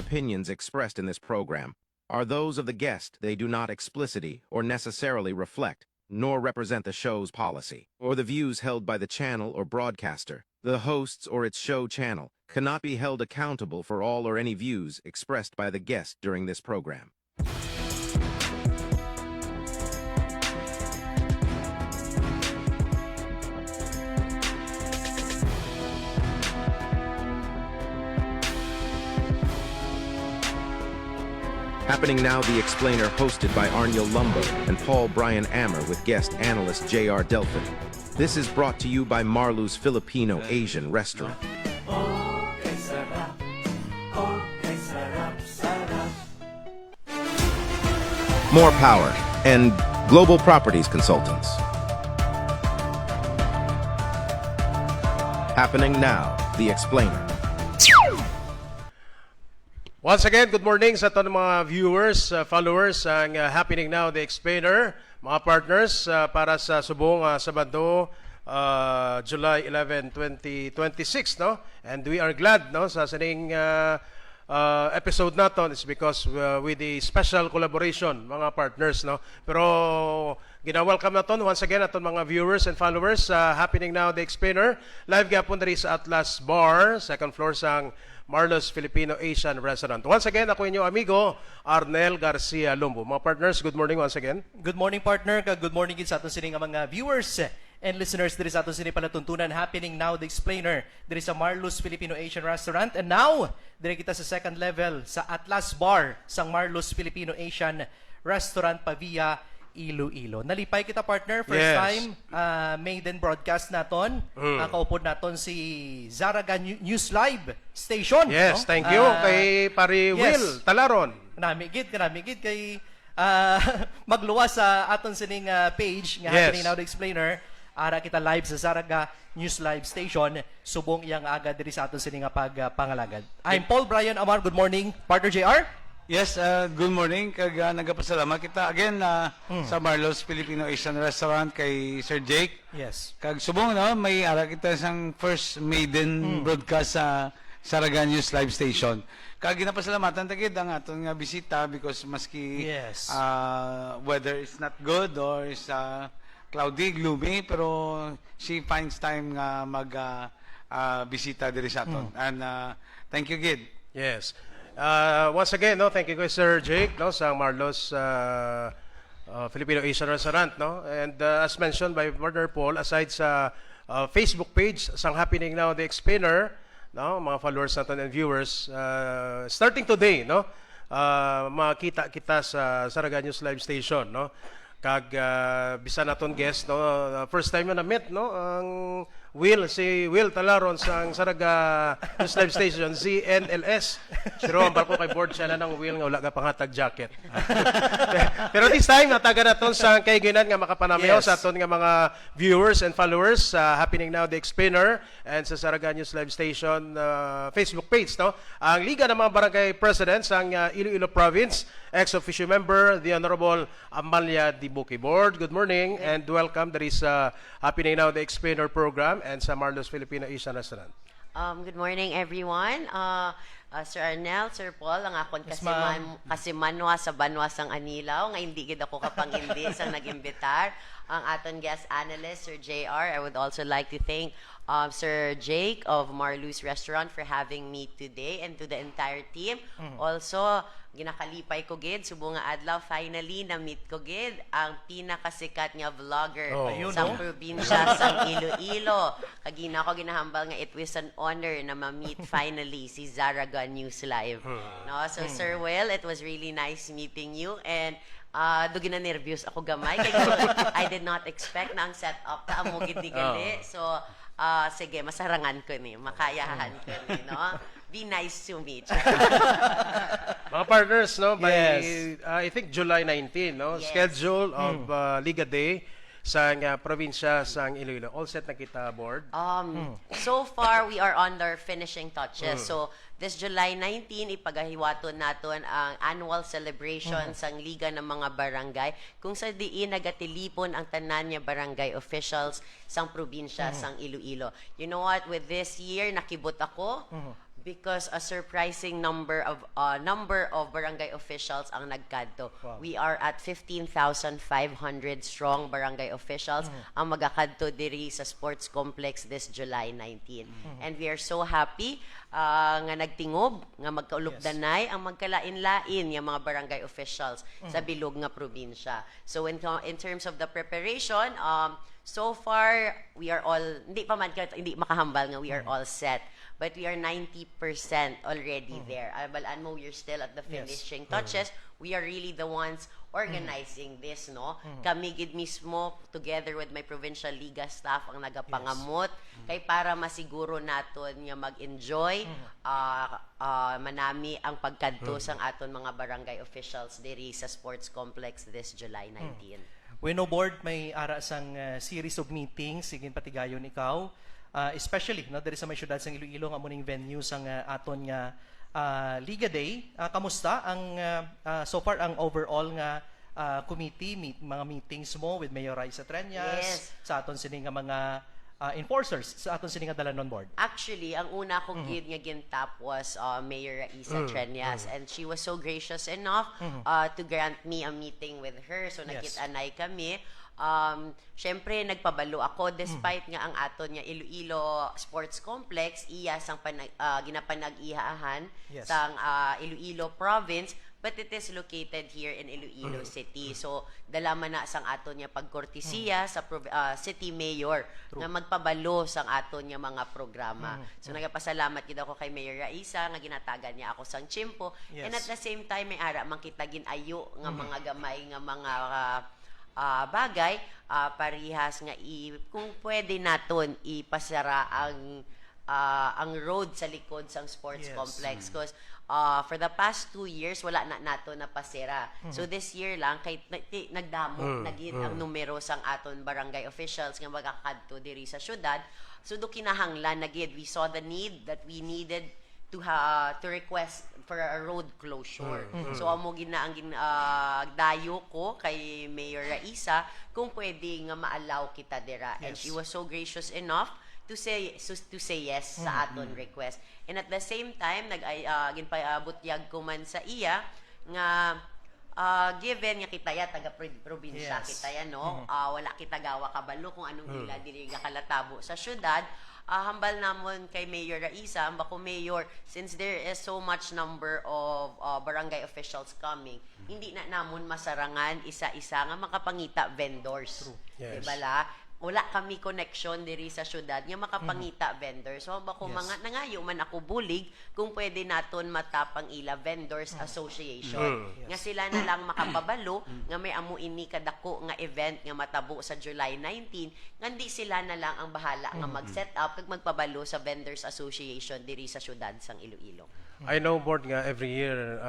opinions expressed in this program are those of the guest. They do not explicitly or necessarily reflect, nor represent the show's policy, or the views held by the channel or broadcaster. The hosts or its show channel cannot be held accountable for all or any views expressed by the guest during this program. Happening now, The Explainer, hosted by Arnil Lumbo and Paul Brian Ammer with guest analyst J.R. Delphin. This is brought to you by Marlu's Filipino Asian Restaurant. More Power and Global Properties Consultants. Happening now, The Explainer. Once again, good morning sa ating mga viewers, followers ang Happening Now, The Explainer, mga partners para sa subong Sabado, July 11, 2026, no? And we are glad, no, sa sining episode naton is because with the special collaboration, mga partners, no? Pero gina-welcome naton once again aton mga viewers and followers sa Happening Now, The Explainer. Live gapon diri sa Atlas Bar, second floor sang Marlo's Filipino Asian Restaurant. Once again, ako inyong amigo, Arnel Garcia Lumbo. Mga partners, good morning once again. Good morning, partner. Good morning din sa aton sining mga viewers and listeners diri sa aton sining palatuntunan. Happening Now, The Explainer diri sa Marlo's Filipino Asian Restaurant. And now, diri kita sa second level sa Atlas Bar sang Marlo's Filipino Asian Restaurant Pavia, Iloilo. Nalipay kita, partner. First time maiden broadcast naton. Kaupod naton si Zaraga News Live Station. Yes, no? thank you kay Pari Will Talaron. Kanamigid kay magluwas sa aton sining page nga Happening Now, The Explainer. Ara kita live sa Zaraga News Live Station. Subong iyang aga diri sa aton sining pagpangalagad. I'm Paul Brian Amar. Good morning, partner JR. Yes, good morning. Nagapasalamat kita again sa Marlo's Filipino Asian Restaurant kay Sir Jake. Yes. Kag subong no, may ara kita sang first maiden broadcast sa Zaraga News Live Station. Kag ginapasalamatan tagid ang aton nga bisita because maski weather is not good or is cloudy, gloomy, pero she finds time nga bisita diri sa aton. And thank you, Gid. Yes. Once again, no, thank you kay Sir Jake, no, sa Marlo's Filipino Asian Restaurant, no. And as mentioned by Partner Paul, aside sa Facebook page sang Happening Now, The Explainer, no, mga followers natin and viewers, starting today, no, makita kita sa Zaraga News Live Station, no. Kag bisa naton guest, no, first time na meet, no, ang si Will Talaron sa Zaraga News Live Station, ZNLS. Pero ang barko kay board siya na ng Will nga wala ka pangatag jacket. Pero this time nataga naton sa kaiginan nga makapanamayaw sa aton nga mga viewers and followers sa Happening Now, The Explainer and sa Zaraga News Live Station Facebook page, no. Ang Liga ng mga Barangay Presidents ang Iloilo Province, ex-officio member, the Honorable Amalia Dibuki. Board, good morning and welcome. There is Happening Now, The Explainer program and sa Marlo's Filipino Asian Restaurant. Good morning, everyone. Sir Arnel, Sir Paul, ang akon kasi manwa sa banwa sang Anilaw, nga hindi gid ako kapangindi sang nag-imbitar. Ang aton guest analyst, Sir JR. I would also like to thank Sir Jake of Marlo's Restaurant for having me today and to the entire team. Also, ginakalipay ko gid subo nga adlaw finally na meet ko gid ang pinakasikat nga vlogger sa probinsya sang Iloilo. Kagina ko ginahambal nga it was an honor na ma-meet finally si Zaraga News Live. No, so Sir Will, it was really nice meeting you and dugi na nervyos ako gamay kay I did not expect na ang setup ta amo gid ni gali. So sige, masarangan ko ni, makayahan ko ni, no? Be nice to meet. Mga partners, no, by I think July 19, no, schedule of Liga Day sa probinsya sang Iloilo. All set na kita, board? So far, we are on our finishing touches. So, this July 19, ipagahiwaton naton ang annual celebration sang Liga ng mga Barangay, kung sa diin nagatilipon ang tanan niya barangay officials sang probinsya sang Iloilo. You know what? With this year, nakibot ako Because a surprising number of barangay officials ang nagkadto. We are at 15,500 strong barangay officials ang magakadto diri sa sports complex this July 19. And we are so happy nga nagtingob nga magkaulupdanay ang magkalain-lain nga mga barangay officials sa bilog nga probinsya. So in terms of the preparation, so far we are all hindi makahambal nga we are all set. But we are 90% already there. Balaan mo, we're still at the finishing touches. We are really the ones organizing this, no? Kami gid mismo, together with my provincial liga staff, ang nagapangamot kay para masiguro naton nga mag-enjoy manami ang pagkadto sang aton mga barangay officials diri sa sports complex this July 19. Bueno board, may ara sang series of meetings, sigin patigayon ikaw. Especially no diri sa may syudad sang Iloilo nga muning venue sang aton nga Liga Day. Kamusta ang so far ang overall nga committee mga meetings mo with Mayor Raisa Treñas sa aton sini nga mga enforcers sa aton sini nga dalanon board? Actually, ang una kong nga gintap was Mayor Raisa Treñas, and she was so gracious enough to grant me a meeting with her. So nakit-anay kami. Syempre nagpabalo ako despite nga ang aton nga Iloilo Sports Complex iya sang ginapanag-ihahan sang Iloilo Province, but it is located here in Iloilo City. So dalaman na sang aton nga pagkortesiya sa city mayor nga magpabalo sang aton nga mga programa. So nagapasalamat gid ako kay Mayor Raisa nga ginatagan niya ako sang Chimpo, and at the same time may ara man kita ginayo nga mga gamay nga mga bagay, parihas nga kung pwede naton ipasara ang road sa likod sang sports complex, because for the past 2 years wala na nato na pasira. So this year lang kay nagdamo nagid ang numero sang aton barangay officials nga magakadto diri sa syudad. So do kinahanglan nagid we saw the need that we needed to request for a road closure. So amo ang dayo ko kay Mayor Raisa kung pwede nga maalaw kita dira, and she was so gracious enough to say yes sa aton request. And at the same time ginpabutyag ko man sa iya nga given nga kitaya taga probinsya kitaya no, wala kita gawa kabalo kung anong hila dili nga kalatabo sa syudad. Hambal namon kay Mayor Raisa, bako Mayor, since there is so much number of barangay officials coming, hindi na namon masarangan isa-isa nga makapangita vendors. Diba la? Wala kami connection diri sa syudad nga makapangita vendors. So bako mga nangayo man ako bulig kung pwede naton matapang ila vendors association. Nga sila na lang makapabalo nga may amo ini kadako nga event nga matabo sa July 19, nga di sila na lang ang bahala nga mag-set up ug magpabalo sa vendors association diri sa syudad sang Iloilo. I know board nga every year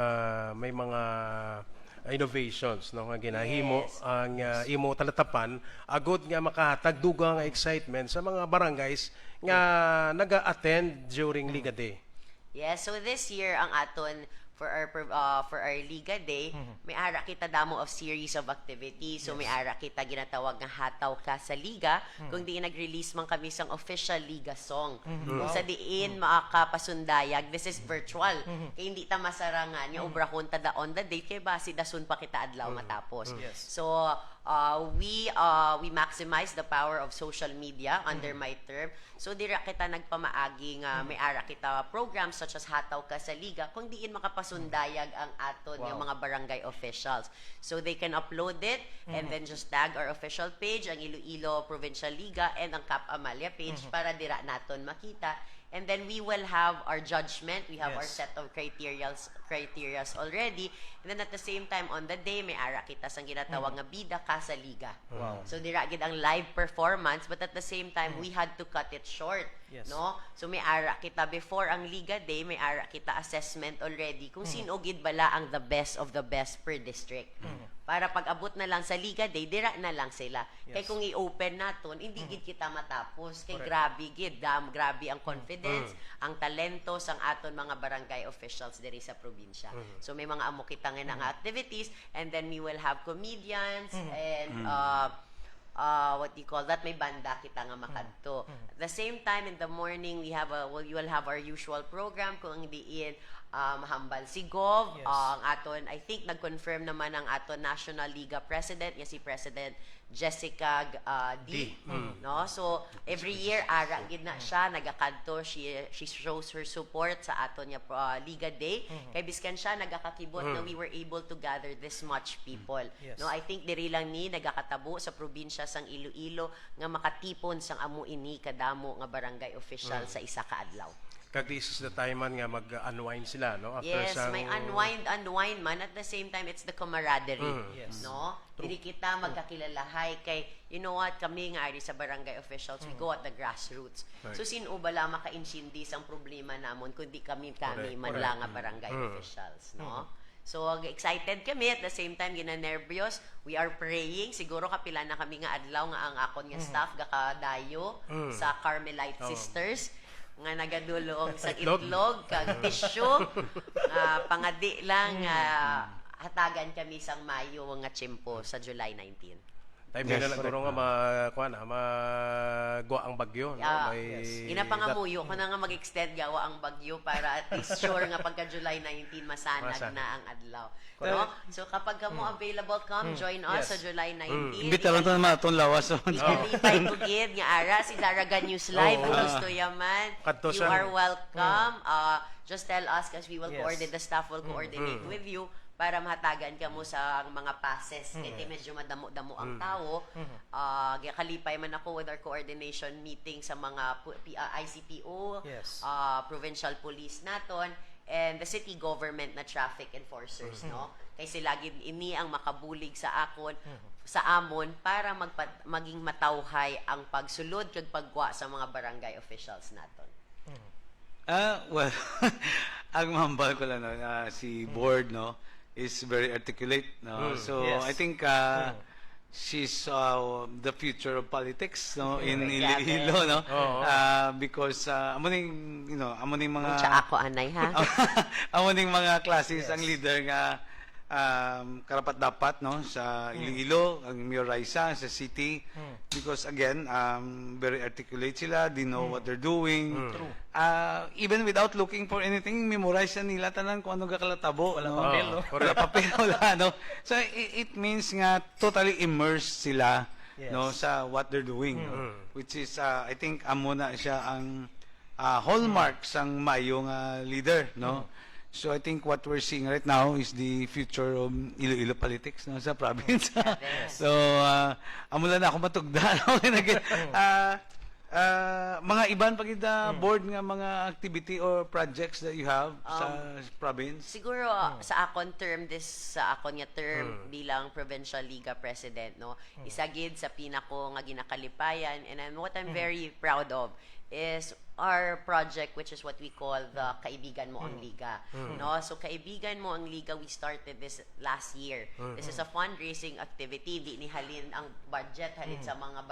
may mga innovations no nga ginahimo ang imo talatapan agud nga makahatag dugang nga excitement sa mga barangays nga naga-attend during Liga Day. Yes, so this year ang aton for our Liga Day, may ara kita damo of series of activities. So may ara kita ginatawag nga hataw ka sa liga kung di nag-release man kami sang official liga song. Kung sa diin makapasundayag, this is virtual. Kaya hindi ta masarangan nga obrahon ta da on the date kay basi dasun pa kita adlaw matapos. So we maximize the power of social media under my term. So dira kita nagpamaagi nga may ara kita programs such as hataw ka sa liga kung diin makapasundayag ang aton nga mga barangay officials. So they can upload it and then just tag our official page, ang Iloilo Provincial Liga and ang Cap Amalia page para dira naton makita. And then we will have our judgment. We have our set of criterias already. And then at the same time, on the day, may ara kita sang ginatawag nga bida ka sa liga. So dira gid ang live performance, but at the same time, we had to cut it short. No? So may ara kita before ang Liga Day, may ara kita assessment already kung sino gid bala ang the best of the best per district. Para pag abot na lang sa Liga Day, dira na lang sila. Kay kung i-open naton, hindi gid kita matapos. Kay grabe gid, grabe ang confidence, ang talento sang aton mga barangay officials diri sa probinsya. So may mga amo kita nga activities, and then we will have comedians and what do you call that, may banda kita nga makadto. At the same time, in the morning, we will have our usual program kung diin hambal si Gov. Yes. Ang aton, I think, nag-confirm naman ang aton National Liga President, si President Jessica D. No? So, every year, ara gid na siya, nagakadto, she shows her support sa aton niya Liga Day. Kay biskan siya, nagakakibot na we were able to gather this much people. Yes. No, I think diri lang ni nagakatabo sa probinsya sang Iloilo nga makatipon sang amo ini kadamo nga barangay official sa isa ka adlaw. Kag this is the time man nga mag-unwind sila, no? After Yes, may unwind man. At the same time, it's the camaraderie. Yes. No? Dili kita magkakilalahay kay, you know what, kami nga ari sa barangay officials, we go at the grassroots. Right. So, sino ba lang maka-insindi sang problema namon kundi kami Correct. man lang nga barangay officials, no? So, excited kami. At the same time, gina-nervyos. We are praying. Siguro kapila na kami nga adlaw nga ang akon nga staff gakadayo sa Carmelite Sisters nga nagadulong sa itlog kag tissue pangadi lang hatagan kami sang Mayo nga tiyempo sa July 19. Time na siguro nga magwa ang bagyo, no? Ina pangamuyo ko na nga mag-extend gawa ang bagyo para at least sure nga pagka July 19 masanag na ang adlaw. No? So kapag ka mo available, come join us sa July 19. Imbita lang ito naman itong lawas. Ikalipay ko gid nga ara si Zaraga News Live kung gusto yaman. Kadto You siya. are welcome. Just tell us because we will coordinate, the staff will coordinate with you para mahatagan ka mo sa mga passes. Kasi medyo madamo-damo ang tao. Kalipay man ako with our coordination meeting sa mga ICPO, Yes. provincial police naton, and the city government na traffic enforcers, no? Kasi lagi ini ang makabulig sa akon, sa amon para maging matawhay ang pagsulod kag pagwa sa mga barangay officials naton. Well, ang mahambal ko lang, no, si Board, no, is very articulate, no? So, Yes. I think she's the future of politics, no, in Yeah, Iloilo, no? Because amo ning, you know, amo ning mga Siya ako anay ha. amo ning mga classes ang leader nga karapat dapat, no, sa Iloilo, ang Mayor Raisa sa city, because again very articulate sila, they know what they're doing. Even without looking for anything, memorize na nila tanan kung ano gakalatabo, Walang no? papel, no? Wala papel, wala, no? So it means nga totally immersed sila, Yes. no, sa what they're doing, no? Which is I think amo na siya ang hallmark sang Mayo nga leader, no? So I think what we're seeing right now is the future of Iloilo politics, no, sa province. So amo lang na ako matugda, no? Mga iban pagid board nga mga activity or projects that you have sa province. Siguro sa akon term, sa akon nga term bilang Provincial Liga President, no, isa gid sa pinako nga ginakalipayan, and what I'm very proud of is our project, which is what we call the Kaibigan Mo ang Liga. No? So Kaibigan Mo ang Liga, we started this last year. This is a fundraising activity. Di ni halin ang budget halin sa mga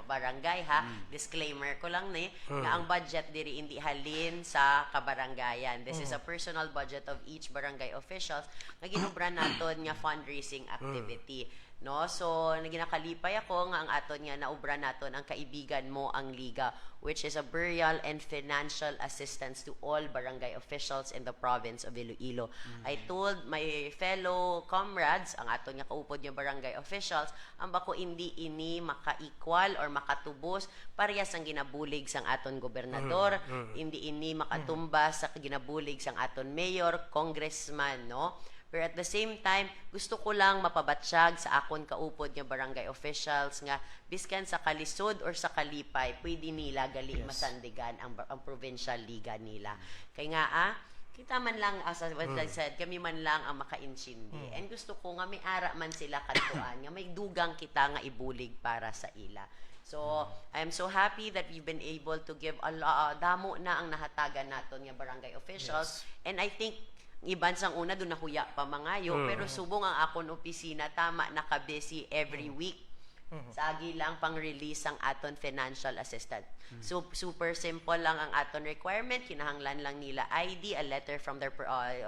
barangay ha. Disclaimer ko lang ni na ang budget diri hindi halin sa kabarangayan. This is a personal budget of each barangay officials nga ginubra naton nga fundraising activity. No, so naginakalipay ako nga ang aton nga naubra naton ang Kaibigan Mo ang Liga, which is a burial and financial assistance to all barangay officials in the province of Iloilo. I told my fellow comrades, ang aton nga kaupod nga barangay officials, ang bako hindi ini maka-equal or makatubos parehas ang ginabulig sang aton gobernador, hindi ini makatumbas sa ginabulig sang aton mayor, congressman, no? Pero at the same time, gusto ko lang mapabatsyag sa akon kaupod nga barangay officials nga biskan sa kalisod or sa kalipay, pwede nila gali masandigan ang provincial liga nila. Kaya nga kita man lang, as what I said, kami man lang ang maka-insindi. And gusto ko nga may ara man sila katuan, nga may dugang kita nga ibulig para sa ila. So, I am so happy that we've been able to give damo na ang nahatagan naton nga barangay officials. And I think iban sang una doon nahuya pa mangayo, pero subong ang akon opisina tama nakabesi every week Sagi lang pang release ang aton financial assistance. So super simple lang ang aton requirement, kinahanglan lang nila ID, a letter from their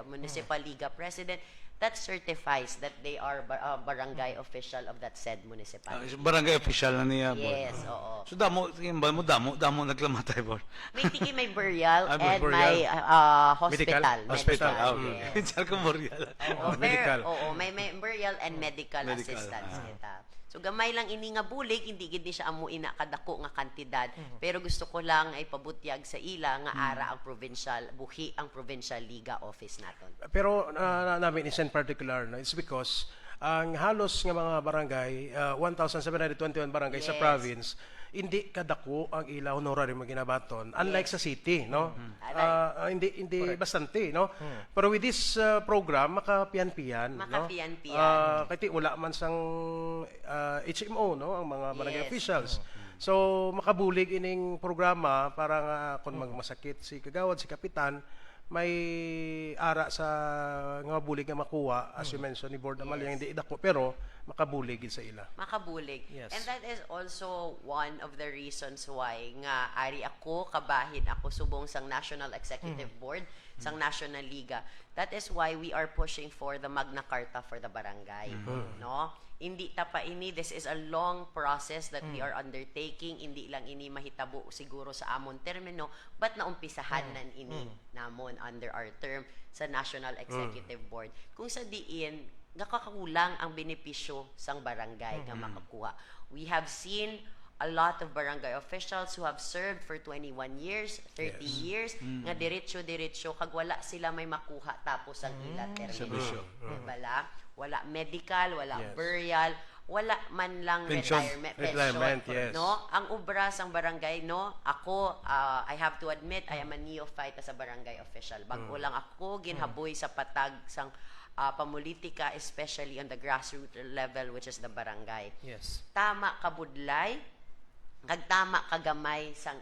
municipal liga president that certifies that they are barangay official of that said municipality. Barangay official na niya. board. Yes, oo. So damo, tingin ba mo, damo naglamatay, board. May tiki, may burial Ah, and burial. may hospital. Medical? Hospital, Ah, yes. okay. Saan ko Morial? Oo, medical. may burial and medical, Medical, assistance kita. So gamay lang ini nga bulig, hindi gid ni siya amo ina kadako nga kantidad. Pero gusto ko lang ay pabutyag sa ila nga ara ang provincial buhi ang provincial liga office naton. Pero namin is in particular, no, it's because ang halos nga mga barangay, 1,721 barangay sa Yes. province, hindi kadako ang ila honorary mga ginabaton. Unlike sa city, no? Hindi bastante, no? Pero with this program, makapian-pian, no? Makapian-pian. Kasi wala man sang HMO, no? Ang mga barangay Yes. officials. So, makabulig ining programa para nga kung magmasakit si kagawad, si kapitan, may ara sa nga bulig nga makuha, as you mentioned, ni Board Amal, yung hindi idako, pero makabulig sa ila. Makabulig. Yes. And that is also one of the reasons why nga ari ako kabahin ako subong sang National Executive Board sang National Liga. That is why we are pushing for the Magna Carta for the barangay, no? Hindi ta pa ini, this is a long process that we are undertaking. Hindi lang ini mahitabo siguro sa amon termino, but naumpisahan nan ini namon under our term sa National Executive Board. Kung sa diin nakakakulang ang benepisyo sang barangay nga makakuha. We have seen a lot of barangay officials who have served for 21 years, 30 years, nga diretso kag wala sila may makuha tapos ang ila termino. Bala, wala medical, wala Yes. burial, wala man lang Pension. Retirement, yes. no? Ang ubra sang barangay, no? Ako, I have to admit, I am a neophyte as a barangay official. Bago lang ako ginhaboy sa patag sang pamulitika, especially on the grassroots level, which is the barangay. Yes. Tama kabudlay, kag tama kagamay sang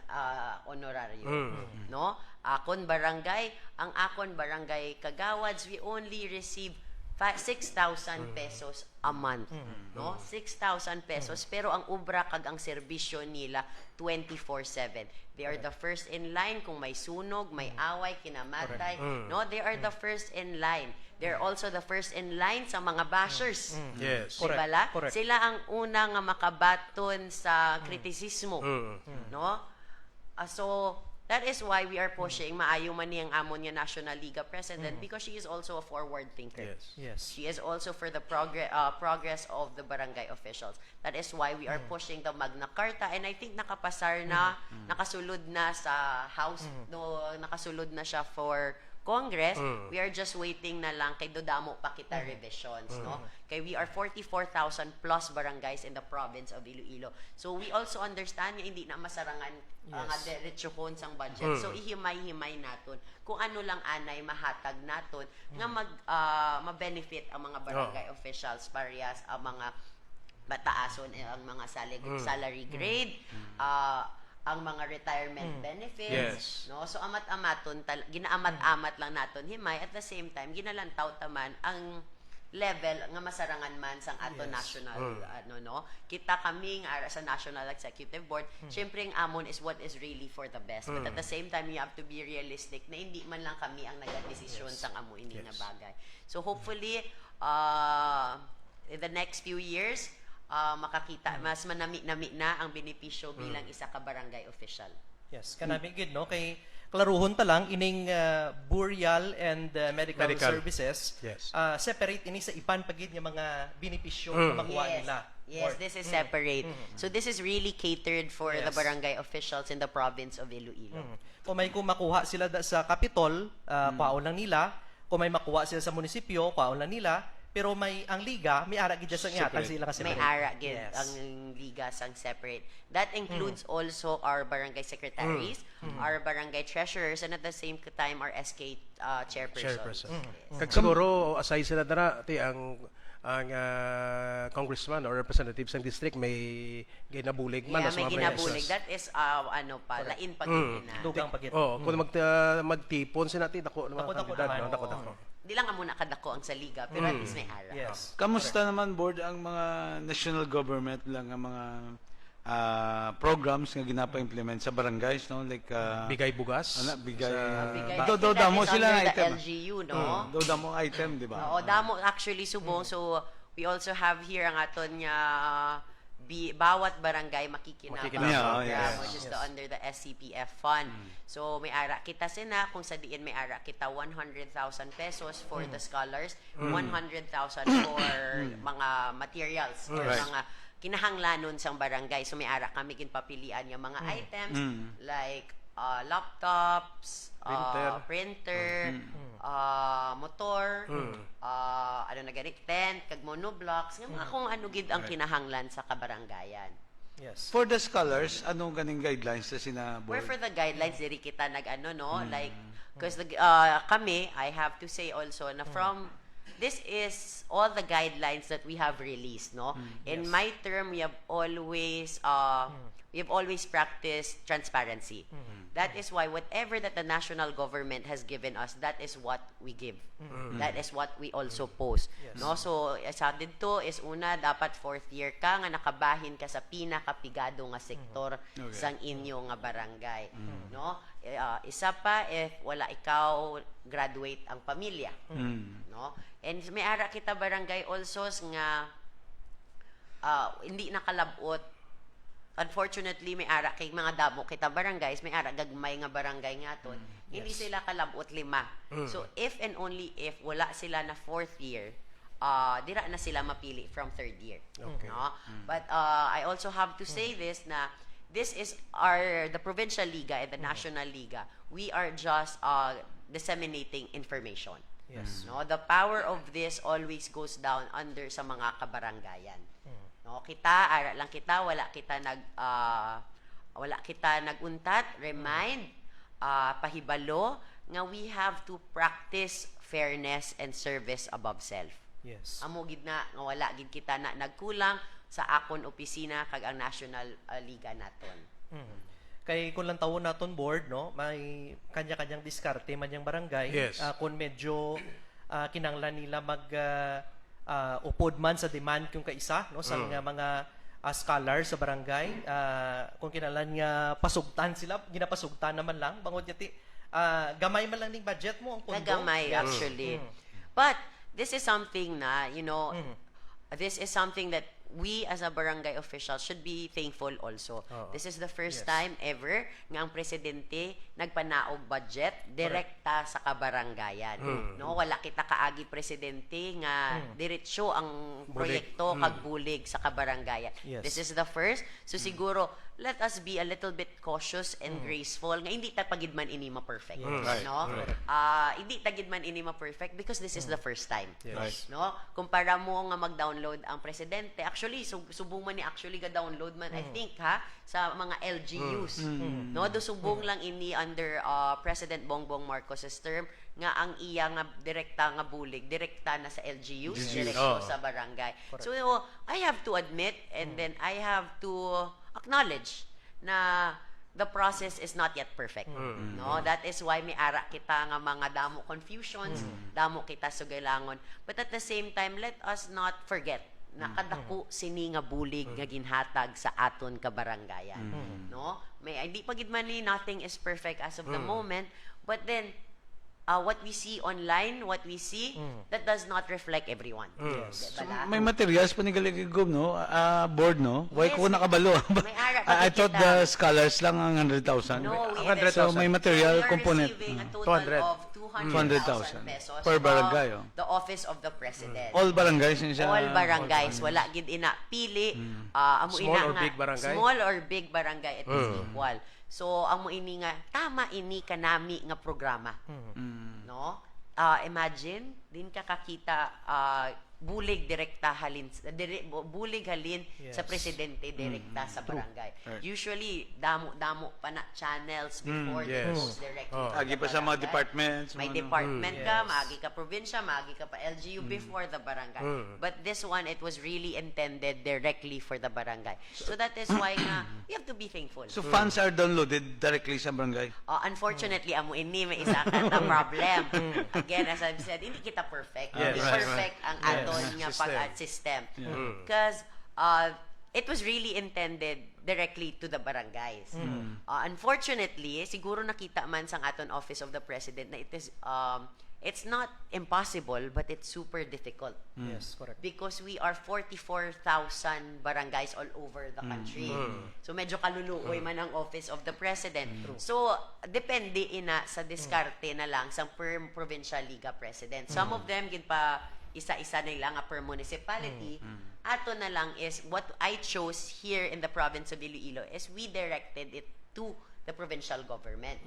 honorarium, no? Akon barangay, ang akon barangay kagawads, we only receive 6,000 pesos a month, no? 6,000 pesos, pero ang ubra kag ang serbisyo nila 24/7. They are the first in line kung may sunog, may away, kinamatay, no? They are the first in line. They're also the first in line sa mga bashers. Yes. Di bala? Correct. Sila ang una nga makabaton sa kritisismo, no? So that is why we are pushing maayo man niyang amon nga National Liga president because she is also a forward thinker. Yes. Yes. She is also for the progress of the barangay officials. That is why we are pushing the Magna Carta, and I think nakapasar na, nakasulod na sa House, no, nakasulod na siya for Congress. We are just waiting na lang kay dodamo pa kita revisions, no? Kay we are 44,000 plus barangays in the province of Iloilo. So we also understand nga hindi na masarangan nga diretsohon sang budget. So ihimay-himay naton kung ano lang anay mahatag naton nga ma-benefit ang mga barangay officials parehas ang mga bataason ang mga salary grade, ang mga retirement benefits, Yes. no? So amat-amaton ginaamat-amat lang naton himay, at the same time ginalantaw taman ang level nga masarangan man sang ato national no, kita kami nga sa National Executive Board, syempre ang amon is what is really for the best, but at the same time you have to be realistic na hindi man lang kami ang nagadesisyon sang amo ini nga bagay. So hopefully in the next few years makakita mas manami-nami na ang benepisyo bilang isa ka barangay official. Yes, kanami gid no kay klaruhon ta lang ining burial and medical services. Yes. Separate ini sa ipan pagid nga mga benepisyo nga makuha nila. Yes, this is separate. So this is really catered for the Yes. barangay officials in the province of Iloilo. Kung may makuha sila sa Capitol, kuhaon lang nila. Kung may makuha sila sa munisipyo, kuhaon lang nila. Pero may ang liga, may ara gid sa ihatag sila kasi May ara gid ang liga sang separate. That includes also our barangay secretaries, our barangay treasurers, and at the same time our SK chairpersons. Kag siguro aside sila dara ti ang congressman or representatives ng district may ginabulig man Yeah, as may mga ginabulig. beneficiaries. That is ano pa, lain pag na. dugang pagid. Oh, kung magtipon sila natin dako naman Dako-dako kandidat, naman, no? oo. Dako-dako. di lang nga muna kadako ang sa liga, pero at least may ara. Yes. Kamusta naman, board, ang mga national government lang, ang mga programs nga ginapa-implement sa barangays, no? Like, Bigay bugas. bigay, Bigay. do That damo is sila under nga the item. LGU, no? Do damo item, di ba? Oo, damo actually subong. So, we also have here ang aton nga bawat barangay makikinabang Makikinabang, program, yes. which is under the SCPF fund. So, may ara kita sina, kung sa diin may ara kita 100,000 pesos for the scholars, 100,000 for mga materials, or Right. mga kinahanglanon sang barangay. So, may ara kami ginpapilian yung mga items like laptops, printer, motor, ano na ganit, tent, kag monoblocks, nga mga kung ano gid ang kinahanglan sa kabarangayan. Yes. For the scholars, anong ganing guidelines na sina Where board? for the guidelines, diri kita nag-ano, no? Like, because kami, I have to say also na from, this is all the guidelines that we have released, no? In my term, we have always practiced transparency. That is why whatever that the national government has given us, that is what we give. That is what we also post. No? So, sa dito is una, dapat fourth year ka nga nakabahin ka sa pinakapigado nga sektor sang inyo nga barangay. No? Isa pa, if wala ikaw graduate ang pamilya. No? And may ara kita barangay also nga hindi nakalabot. Unfortunately, may ara kay mga damo kita barangays, may ara gagmay nga barangay nga ton. Hindi sila kalabot 5. So if and only if wala sila na fourth year, dira na sila mapili from third year. No? But I also have to say this na this is the provincial liga and the national liga. We are just disseminating information. Yes. No, the power of this always goes down under sa mga kabarangayan. No, kita ara lang kita, wala kita naguntat, remind, pahibalo nga we have to practice fairness and service above self. Yes. Amo gid na nga wala gid kita na nagkulang sa akon opisina kag ang National Liga naton. Kay kung lang taon naton board, no, may kanya-kanyang diskarte man yung barangay. Yes. Kung medyo kinanglan nila upod man sa demand kung kaisa, no, sa mga scholars sa barangay, kung kinahanglan nga pasugtan sila, ginapasugtan naman lang bangod yati gamay man lang ning budget mo ang pondo. Nagamay actually. But this is something na, this is something that we as a barangay official should be thankful also. This is the first time ever nga ang presidente nagpanaog budget direkta sa kabarangayan. No, wala kita kaagi presidente nga diretso ang proyekto kag bulig sa kabarangayan. Yes. This is the first. So siguro let us be a little bit cautious and graceful nga hindi ta pagid man ini ma-perfect, no? Hindi ta gid man ini ma-perfect because this is the first time. Yes. No? Kumpara mo nga mag-download ang presidente, actually subong man ni actually ga-download man I think sa mga LGUs. No, do subong lang ini under President Bongbong Marcos's term nga ang iya nga direkta nga bulig, direkta na sa LGUs, direkto sa barangay. So I have to admit and then I have to acknowledge na the process is not yet perfect. No, that is why may ara kita nga mga damo confusions, damo kita sugalangon. But at the same time, let us not forget na kadako sini nga bulig nga ginhatag sa aton kabarangayan. No? May hindi pa gid man ni nothing is perfect as of the moment, but then what we see online, what we see, that does not reflect everyone. Yes. Diba la? May materials pa ni galigigom, no? Board, no? Why Yes. ko nakabalo? May ara pa I thought kita. the scholars lang ang 100,000. No, we 100,000. So may material we are component. receiving a total 200. of 200,000 pesos Per barangay, from the office of the president. All barangays yun siya. All barangays, wala gid ina pili. Amo Small ina or nga, big barangay? Small or big barangay, it is equal. So amo ini nga tama ini kanami nga programa. No? Imagine din ka kakita bulig direkta halin bulig halin sa Yes. presidente direkta sa barangay. Right. Usually damo pa na channels before they yes. goes directly Oh. to Agi the pa sa mga barangay. departments. May mga ano. department ka, Yes. maagi ka probinsya, maagi ka pa LGU before the barangay. But this one, it was really intended directly for the barangay. So that is why nga, we have to be thankful. So funds are downloaded directly sa barangay? Unfortunately, amo ini may isa ka na problem. Again, as I've said, hindi kita perfect. Yes, Hindi right, perfect ang aton nga System. system. Because it was really intended directly to the barangays. Unfortunately, siguro nakita man sang aton Office of the President na it is it's not impossible, but it's super difficult. Yes, correct. Because we are 44,000 barangays all over the country. So medyo kaluluoy man ang Office of the President. So depende ina sa diskarte na lang sa per provincial liga president. Some of them gid pa isa-isa na lang per municipality. Ato na lang is what I chose here in the province of Iloilo is we directed it to the provincial government.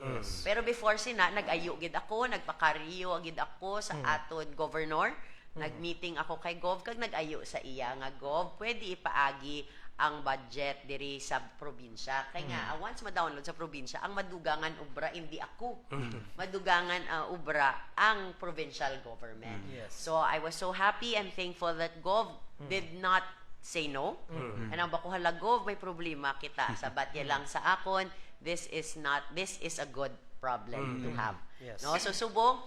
Pero before sina, nag-ayo gid ako, nagpakariyo gid ako sa aton governor. Nag-meeting ako kay Gov, kag nag-ayo sa iya nga Gov, pwede ipaagi ang budget diri sa probinsya. Kaya nga, once ma-download sa probinsya, ang madugangan ubra, hindi ako. Madugangan ubra ang provincial government. Yes. So, I was so happy and thankful that Gov did not say no. And ang bakuhala, Gov, may problema kita. Sabat ya lang sa akon, this is a good problem to have. Yes. No? So, subong,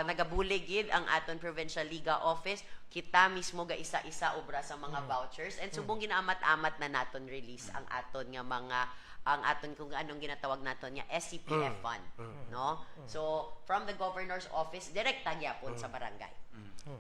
nagabuligid ang aton Provincial Liga Office, kita mismo ga isa-isa obra sa mga vouchers, and subong ginaamat-amat na naton release ang aton nga mga ang aton kung anong ginatawag naton nga SCPF fund, no? So from the governor's office direkta gyapon sa barangay.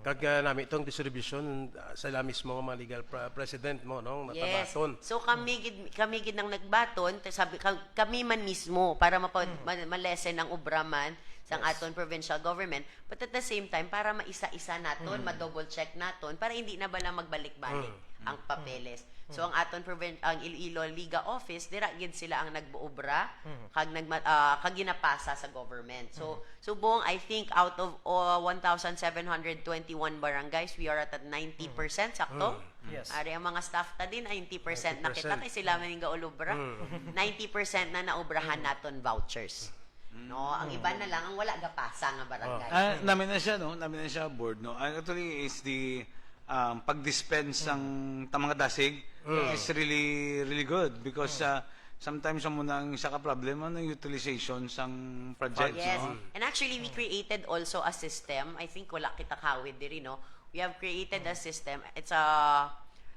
Kag nami itong distribution sa ila mismo nga mga legal president mo, no? Yes. Matabaton. So kami gid nang nagbaton, sabi kami man mismo para malesen ang obraman sang aton provincial government, but at the same time para maisa-isa naton, ma-double check naton para hindi na bala magbalik-balik ang papeles. So ang aton ang Iloilo Liga Office dira gid sila ang nagbuobra kag kag ginapasa sa government. So subong I think out of 1,721 barangays we are at 90% sakto. Yes. Ari ang mga staff ta din 90% na kita 90%. kay sila man nga ulobra. 90% na naobrahan naton vouchers. No, ang iba na lang ang wala gapasa nga barangay. Namin na siya, no? Namin na siya board, no? Actually, is the pag-dispense ng tamang dasig is really good because sometimes mo nang isa ka problema ng utilization sang projects, Yes. no? And actually, we created also a system. I think wala kita kawid diri, no? We have created a system. It's a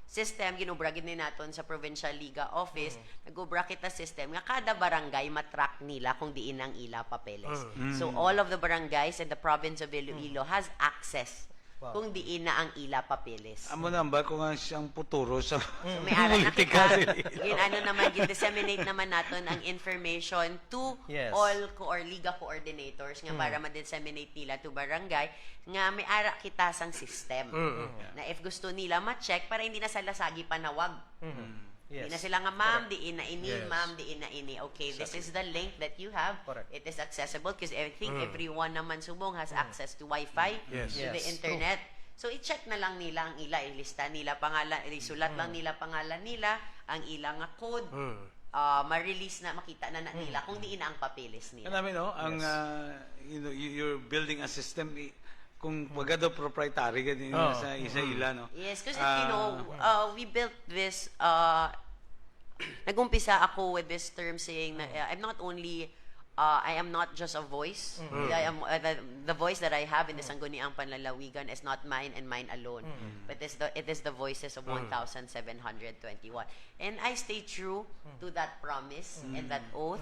system, ginubra gid ni naton sa Provincial Liga Office. Nagubra kita system nga kada barangay matrack nila kung diin ang ila papeles. So all of the barangays in the province of Iloilo has access kung diin na ang ila papeles. Amo number kung nga siyang puturo sa So may ara na politika kita. sa Ano naman, disseminate naman natin ang information to Yes. all liga coordinators nga para ma-disseminate nila to barangay nga may ara kita sang system. Na if gusto nila ma-check para hindi na sila sagi panawag. Yes. Hindi na sila nga, ma'am, diin na ini, Yes. ma'am, diin na ini. Okay, this is the link that you have. Correct. It is accessible because I think everyone naman subong has access to Wi-Fi, Yes. to the Yes, internet. So, i-check na lang nila ang ila, ilista nila pangalan, isulat lang nila pangalan nila, ang ilang nga code, ma-release na, makita na nila kung diin na ang papeles nila. Namin, no? Ang, you're building a system, kung wag daw proprietary, ganyan sa isa ila, no? Yes, because we built this, nag-umpisa ako with this term saying na I'm not only, I am not just a voice. I am, the voice that I have in the Sangguniang Panlalawigan is not mine and mine alone. But it is the voices of 1,721. And I stay true to that promise and that oath.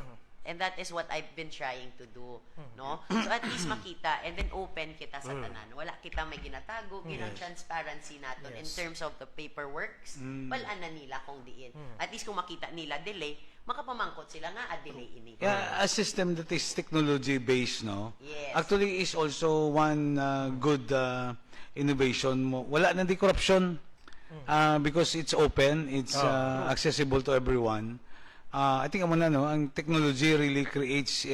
And that is what I've been trying to do, no? So at least makita and then open kita sa tanan. Wala kita may ginatago, ginang transparency naton in terms of the paperworks. Balaan na nila kung diin. At least kung makita nila delay, makapamangkot sila nga delay ini. Yeah, a system that is technology based, no? Yes. Actually is also one good innovation mo. Wala na di corruption because it's open, it's accessible to everyone. I think amo na, no, ang technology really creates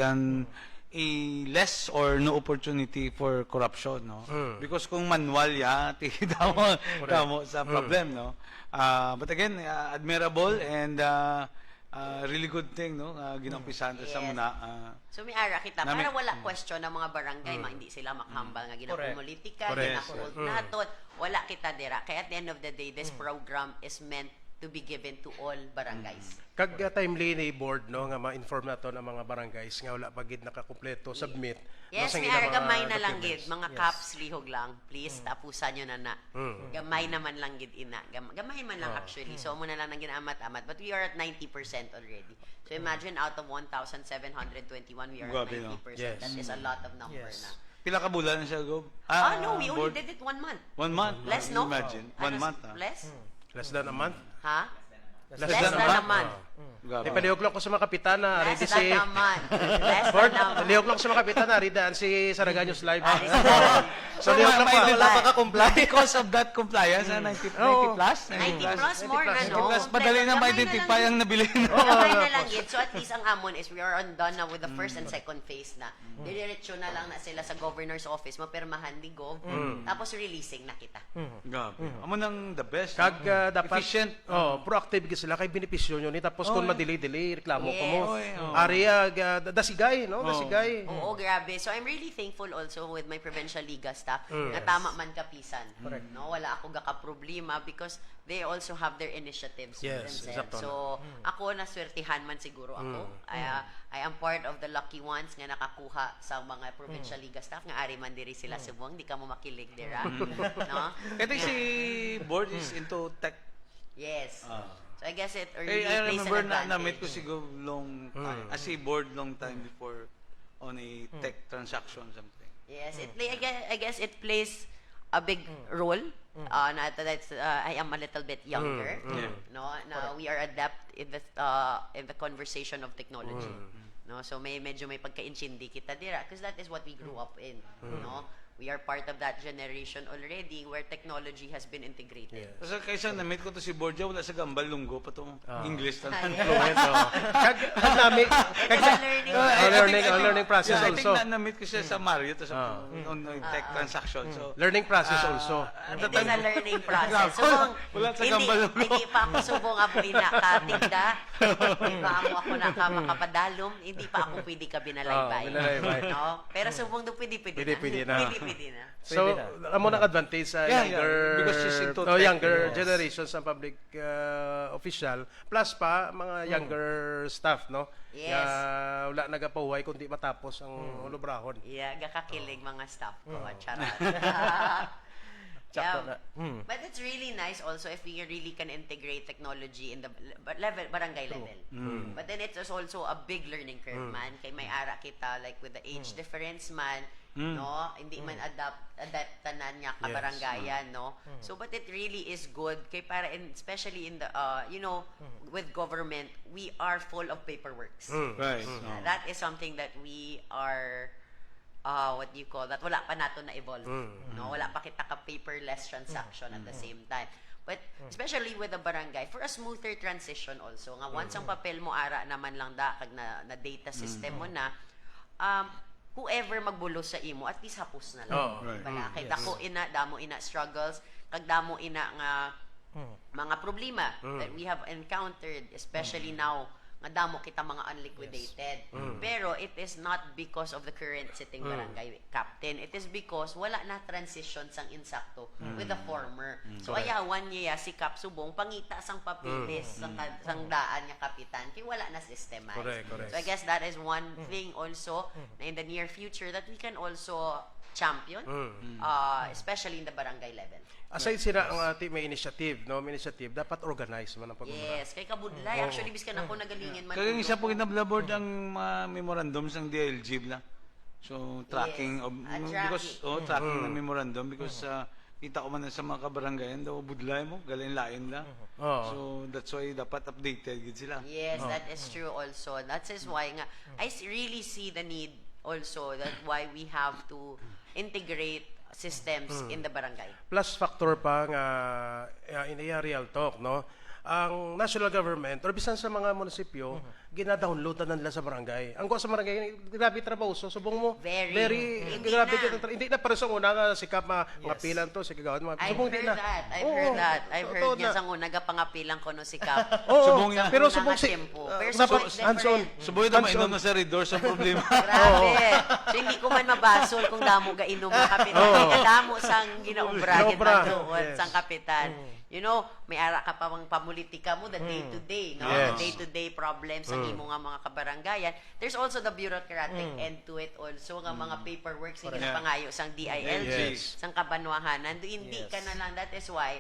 a less or no opportunity for corruption, no? Because kung manual ya, tamo sa problem, no? But again, admirable and really good thing, no? Ginampisan sa Yes. muna. So may ara kita Nami- para wala question ng mga barangay hindi sila makahambal nga Correct. ginapolitika, Correct. ginakult naton. Wala kita dira. Kaya at the end of the day, this program is meant to be given to all barangays. Kag timely ni board no nga ma-inform nato ang mga barangays nga wala pagid nakakumpleto submit Yes, sa may ilang ara mga gamay na lang documents. gid, mga caps lihog lang. Please tapusan nyo na. Gamay naman lang gid ina. Gamay man lang actually. So mo na lang nang ginaamat-amat, but we are at 90% already. So imagine out of 1,721 we are at Grabe, no? 90%. Yes. That is a lot of number Yes. na. Pila ka bulan siya, Gob? No, we only board? did it 1 month. 1 month. Less, no? Imagine. Ano, 1 month. Less? Less than a month. Ha? Less Less than a month. Grabe. Ipalihog lang ko sa mga kapitana, Less ready than si a month. Less Board, than a month. palihog lang ko sa mga kapitana, ready si Saraganyos live. So, Palihog lang may ko. wala pa ka-comply because of that compliance, 90 Oo. plus? 90 plus more na, 90 no? plus. Madali na Gamay ma-identify lang ang nabili. Gamay na lang yun. So at least ang amon is we are on done na with the first and second phase na. Diretso na lang na sila sa governor's office, mapirmahan ni Gov, tapos releasing na kita. Grabe. Amo nang the best. Kag dapat Efficient. proactive gid sila kay benepisyo nyo ni tapos kung madili-dili reklamo ko mo. Yes. Ariya dasigay no, dasigay. Oo, grabe. So I'm really thankful also with my provincial liga staff na tama man kapisan. No, wala ako gaka-problema because they also have their initiatives Yes, themselves. exacto. So ako naswertihan man siguro ako. I am part of the lucky ones nga nakakuha sa mga provincial liga staff nga ari man diri sila subong, di ka mo makilig dira. No? Kasi si board is into tech. Yes. So I guess it Eh, really I plays remember an na advantage. na-meet ko si Gov long time, as a board long time before on a tech transaction something. Yes, I guess it plays a big role. I am a little bit younger. No, now we are adept in the conversation of technology. No, so medyo may pagka-inchindi kita dira because that is what we grew up in. No, we are part of that generation already where technology has been integrated. Kasi kaysa na-meet ko to si board wala sa gambal lunggo pa tong English na. Fluent, oh. Kag nami It's a learning. learning process I think also. na-meet ko siya sa Mario to sa on tech transaction. So Learning process also. It is a learning process. Subong, Wala sa hindi, gambalong. hindi pa ako subong abo inakatinda. Hindi pa ako makapadalom. Hindi pa ako pwede ka binalaybay. binalaybay. No? Pero subong do pwede Pwede na. Pwede na. So, amo na advantage sa Yeah, younger because she's into tech, younger yes. generations ng public official plus pa mga younger staff no. Yes. Wala nagapahuway kundi matapos ang lubrahon. Yeah, gakakilig mga staff ko. Charot. Sakto na. But it's really nice also if we really can integrate technology in the barangay level. But then it's also a big learning curve man. Kay may ara kita like with the age difference man, no? Hindi man adapt tanan niya ka Yes. barangayan, no? So but it really is good kay para especially in the with government, we are full of paperworks. right. That is something that we are what do you call that? Wala pa nato na evolve. No, wala pa kita ka paperless transaction at the same time. But especially with the barangay for a smoother transition also. Nga once ang papel mo ara naman lang kag na data system mo na whoever magbulo sa imo at least hapos na lang. Oh, right. Diba? Kay damo ina struggles, kag damo ina nga mga problema that we have encountered especially now nga damo kita mga unliquidated. Pero it is not because of the current sitting barangay captain. It is because wala na transition sang insakto with the former. So ayawan niya si Kap Subong pangita sang papeles sang daan niya kapitan kay wala na systemized. Correct. So I guess that is one thing also na in the near future that we can also champion especially in the barangay level. Aside sila ang may initiative, no? May initiative dapat organize man ang pagmumura. Yes, kay kabudlay actually biskan ako nagalingin man. Kaya isa po kinablabord ang mga memorandums ng DLG na. So tracking Yes. of because tracking ng memorandum because kita ko man sa mga kabarangayan daw budlay mo galin lain la. So that's why dapat updated gid sila. Yes, that is true also. That is why nga I really see the need also that why we have to integrate systems in the barangay. Plus factor pa nga in a real talk, no? Ang national government or bisan sa mga munisipyo gina-download na nila sa barangay. Ang ko sa barangay, grabe trabaho. So, subong mo, Very. Hindi grabe na. Hindi na para sa una nga, sikap mga pilan to, sige gawin mo. I've Subong heard di na. that. I've Oo, heard that. I've totoo heard niya na. sa una pangapilang ko no si Kap. Oo, Subong yan. pero Sa subong unang si... tempo. Pero dapat subong is hands-on. different. Subuhin na mainom na sa redor sa problema. Grabe. So, hindi ko man mabasol kung damo ga inom ng kapitan. Kaya damo sang ginaubra, Ginaubra. ginaubra, Yes. sang kapitan. You know, may ara ka pa mang pamulitika mo, the day-to-day, no? Yes. Day-to-day problems ang imo nga mga kabarangayan. There's also the bureaucratic end to it also, nga mga paperwork, sige na pangayo sang DILG, Yes. sang kabanwahanan. Hindi ka na lang, that is why,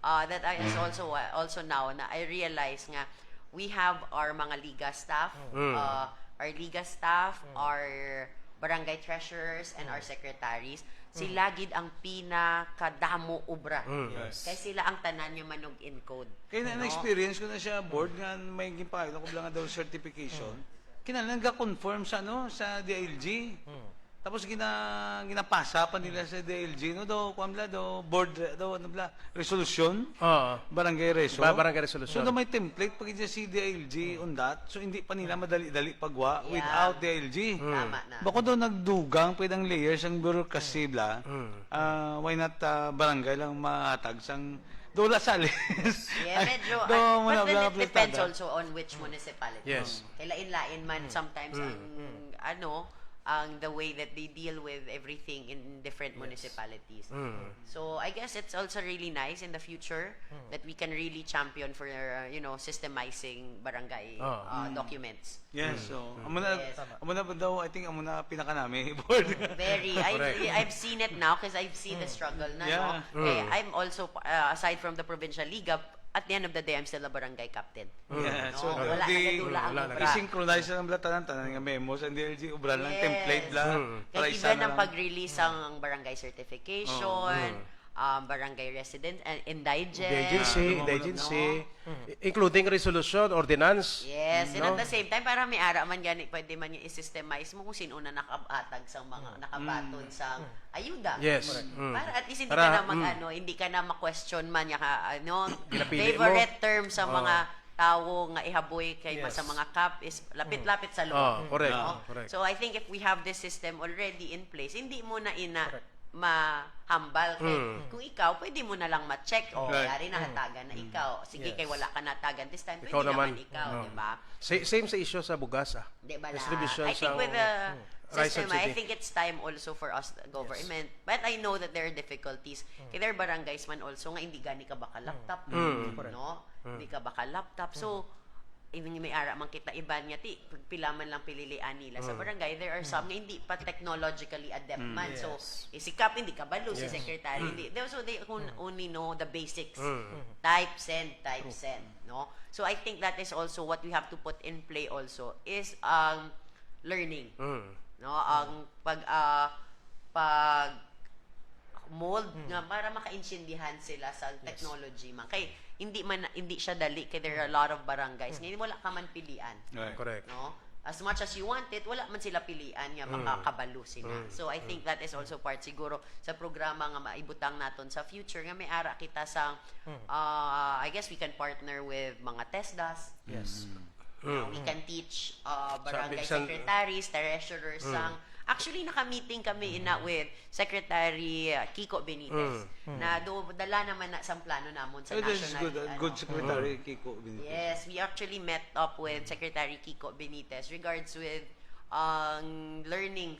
that I is also now, na I realize nga, we have our mga liga staff, our barangay treasurers, and our secretaries. Sila gid ang pinakadamo ubra. Kaya sila ang tanan yung manog encode. Kaya na-experience ko na siya board nga may gimpakita ko lang nga daw certification. Kinala nag-confirm sa sa DILG. Tapos ginapasa pa nila sa DILG no daw kuamla daw board daw ano bla resolution barangay reso. Barangay So resolution. daw may template pag si DILG on that. So hindi pa nila madali-dali pagwa Yeah. without DILG. Tama na. Bako daw nagdugang pwedeng layers ang bureaucracy bla. Why not barangay lang mahatag sang dola sali. Yeah, medyo, but then it depends also on which municipality. Yes. Kailain-lain man sometimes ang the way that they deal with everything in different municipalities. So I guess it's also really nice in the future that we can really champion for systemizing barangay documents. Yes, so amo Yes. na ba daw I think amo na pinaka nami board. Very. I've seen it now because I've seen the struggle na. Yeah. No? I'm also, aside from the Provincial Liga, at the end of the day, I'm still a barangay captain. Yeah, so No, wala nagadula ang ubra. i-synchronize na lang tanan nga memos and DLG ubran lang Yes. template lang para Kaya isa even na ang lang. pag-release ang barangay certification, barangay resident and Indigency, no? including resolution, ordinance. Yes, and at the same time, para may ara man gani, pwede man yung i-systemize mo kung sino na nakabatag sa mga nakabaton sa ayuda. Yes. Para at least hindi Para, ka na hindi ka na ma-question man Pinapili favorite term sa mga tao nga ihaboy kay Yes. sa mga CAP is lapit-lapit sa Oh, loob. correct. No? Correct. So I think if we have this system already in place, hindi mo na mahambal kay kung ikaw pwede mo na lang ma-check Right. yari na hatagan na ikaw sige Yes. kay wala ka natagan this time pwede Ikaw naman. naman ikaw Oh. di ba Same sa issue sa bugas di ba na Distribution I think sa with the rice system subsidy. I think it's time also for us the government but I know that there are difficulties kay there are barangays man also nga hindi gani ka baka laptop no hindi ka baka laptop so even may ara man kita iban nga ti pila man lang pililian nila sa barangay there are some nga hindi pa technologically adept man so isikap hindi ka balo si secretary hindi so they only know the basics type send no so I think that is also what we have to put in play also is learning no ang pag mold nga para makaintindihan sila sa technology man kay hindi siya dali kay there are a lot of barangays ngayon wala ka man pilian Right. Correct. no as much as you want it wala man sila pilian nga makakabalo sila so I think that is also part siguro sa programa nga maibutang naton sa future nga may ara kita sa I guess we can partner with mga TESDAS Yes. we can teach barangay Isang- secretaries, treasurers, actually naka-meeting kami with Secretary Kiko Benitez na dala naman na sa plano namon sa So this is national good secretary Kiko Benitez. Yes, we actually met up with Secretary Kiko Benitez regards with learning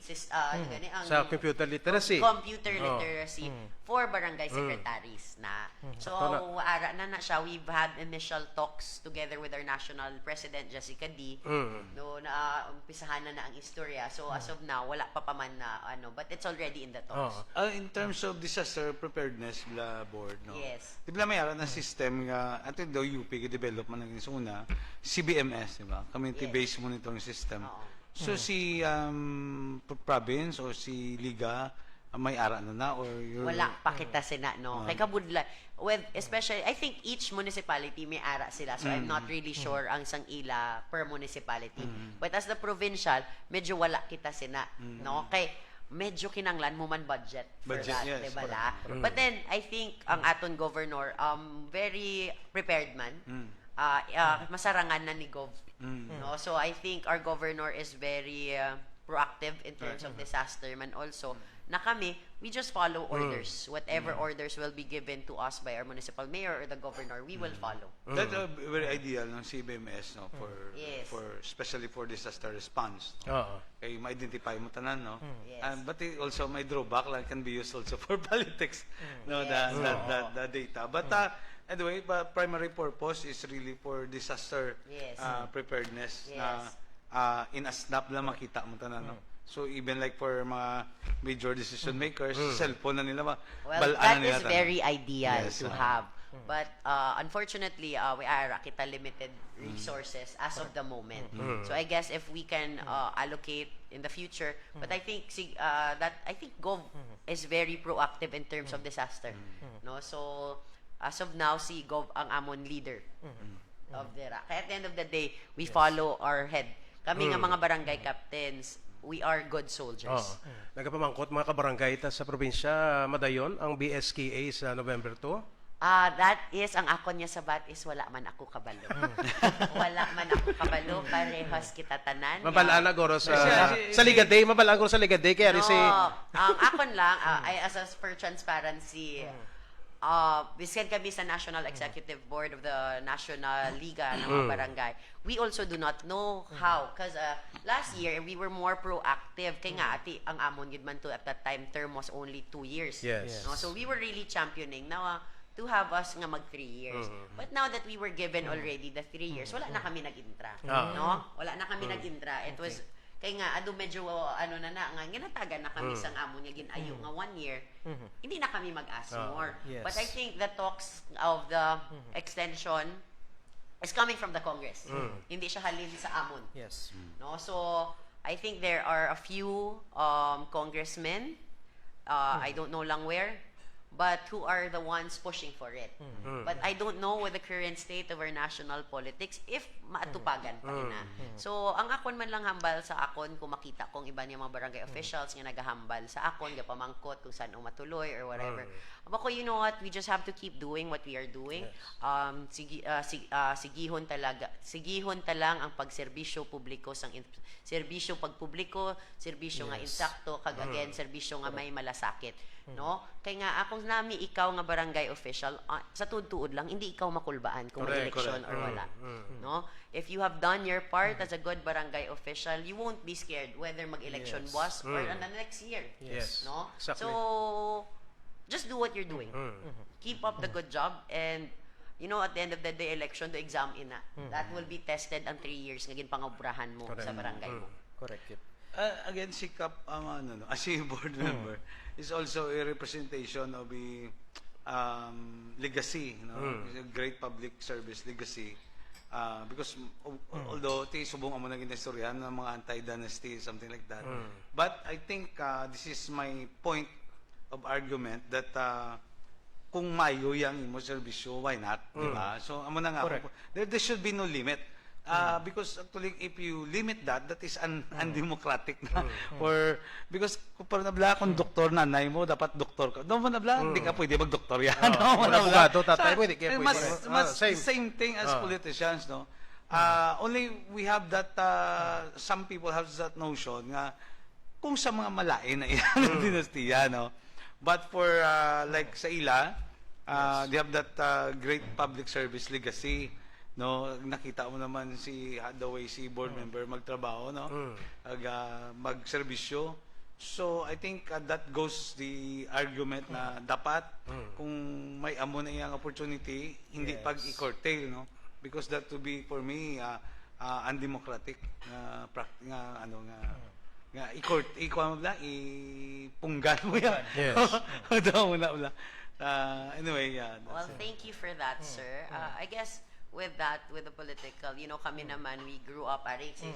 gani, ang Sa computer literacy. computer literacy for barangay secretaries na. So, ara na siya. We've had initial talks together with our national president, Jessica D. No, na umpisahan na ang istorya. So, as of now, wala pa man na but it's already in the talks. In terms of disaster preparedness bla board no. Yes. Di ba may ara na system nga ato daw UP develop man ng una CBMS di ba? Community based monitoring system. So si province or si liga may ara na or Wala pa kita sina, no? Kay kabudla, especially, I think each municipality may ara sila. So, I'm not really sure ang sang ila per municipality. But as the provincial, medyo wala kita sina, no? Kay medyo kinanglan mo man budget for Budget, that, yes, diba la? But then, I think ang aton governor, very prepared man. masarangan na ni Gov. No? So I think our governor is very proactive in terms of disaster man also. Na kami, we just follow orders. Whatever orders will be given to us by our municipal mayor or the governor, we will follow. That's very ideal ng CBMS, no, for Yes. especially for disaster response. Oo. Kay ma-identify mo tanan, no. Yes. But it also may drawback like can be used also for politics, no, Yes. the data. But anyway, primary purpose is really for disaster Yes. preparedness. Yes. In a snap lang makita mo tanan, no. So even like for mga major decision makers, cellphone na nila Well, balaan that na nila is tanan. very ideal Yes, to have. But unfortunately, we are kita limited resources as of the moment. So I guess if we can allocate in the future, but I think Gov is very proactive in terms of disaster. No, so as of now, si Gov ang amon leader of DERA. Kaya at the end of the day, we follow our head. Kami nga mga barangay captains, we are good soldiers. Oo. Nagapamangkot mga kabarangay ta sa probinsya Madayon ang BSKA sa November 2. That is, ang ako niya sabat is wala man ako kabalo. Wala man ako kabalo, parehas kita tanan. Mabalaan na goro sa Kasi- sa Liga Day, mabalaan goro sa Liga Day kaya si ang akon lang, as for transparency, biskan kami sa National Executive Board of the National Liga ng mga barangay, we also do not know how. Because last year, we were more proactive. Kaya nga, ang amon yun man to at that time, term was only 2 years. Yes. No? So we were really championing. Now, to have us nga mag 3 years. But now that we were given already the 3 years, wala na kami nag-intra. No? Wala na kami nag-intra. It was, kaya nga, medyo, nga, ginatagan na kami sang amo niya, ginayo nga 1 year, hindi na kami mag-ask more. Yes. But I think the talks of the extension is coming from the Congress. Hindi siya halin sa amon. Yes. No? So, I think there are a few congressmen, I don't know lang where, but who are the ones pushing for it. But I don't know with the current state of our national politics if maatupagan pa rin na. So, ang akon man lang hambal sa akon, kung makita kong iba niya mga barangay officials nga nagahambal sa akon, gapamangkot kung saan umatuloy or whatever. Ako, you know what, we just have to keep doing what we are doing. Sigihon talang ang pagserbisyo publiko sang serbisyo pagpubliko, serbisyo nga insakto, kag again, serbisyo nga may malasakit. No? Kaya nga, akong nami ikaw nga barangay official, sa tuod-tuod lang, hindi ikaw makulbaan kung may Correct, election correct. or wala. No? If you have done your part as a good barangay official, you won't be scared whether mag-election was or on the next year. Yes. No? Exactly. So, just do what you're doing. Keep up the good job and you know, at the end of the day, election to exam ina. That will be tested ang 3 years nga ginpangobrahan mo sa barangay mo. Correct it. Again, si Kap, as a board member, is also a representation of a legacy, a great public service legacy. Because although subong amo naging istoryan ng mga anti-dynasty, something like that. But I think this is my point of argument that kung mayo yang imo serbisyo, why not? Diba? So amo na nga, there should be no limit. Because actually, if you limit that is undemocratic na. Or, because kung nabla kung doktor nanay mo, dapat doktor ka. No, nabla, hindi ka pwede mag-doktor yan. No, wala nabla. abogado, tatay mo, hindi kaya pwede. Mas Same. same thing as politicians, no? Only we have that, some people have that notion nga, kung sa mga malain na iyan, dinastiya, no? But for, like sa ila, they have that great public service legacy. No, nakita mo naman the way si board member magtrabaho, no? Magserbisyo. So I think that goes the argument na dapat kung may amo na iyang opportunity, hindi pag-i-curtail, no? Because that to be for me undemocratic nga ipunggan mo yan. Yes. Anyway, yeah. Well, thank you for that, sir. I guess with the political, you know, kami naman, we grew up, si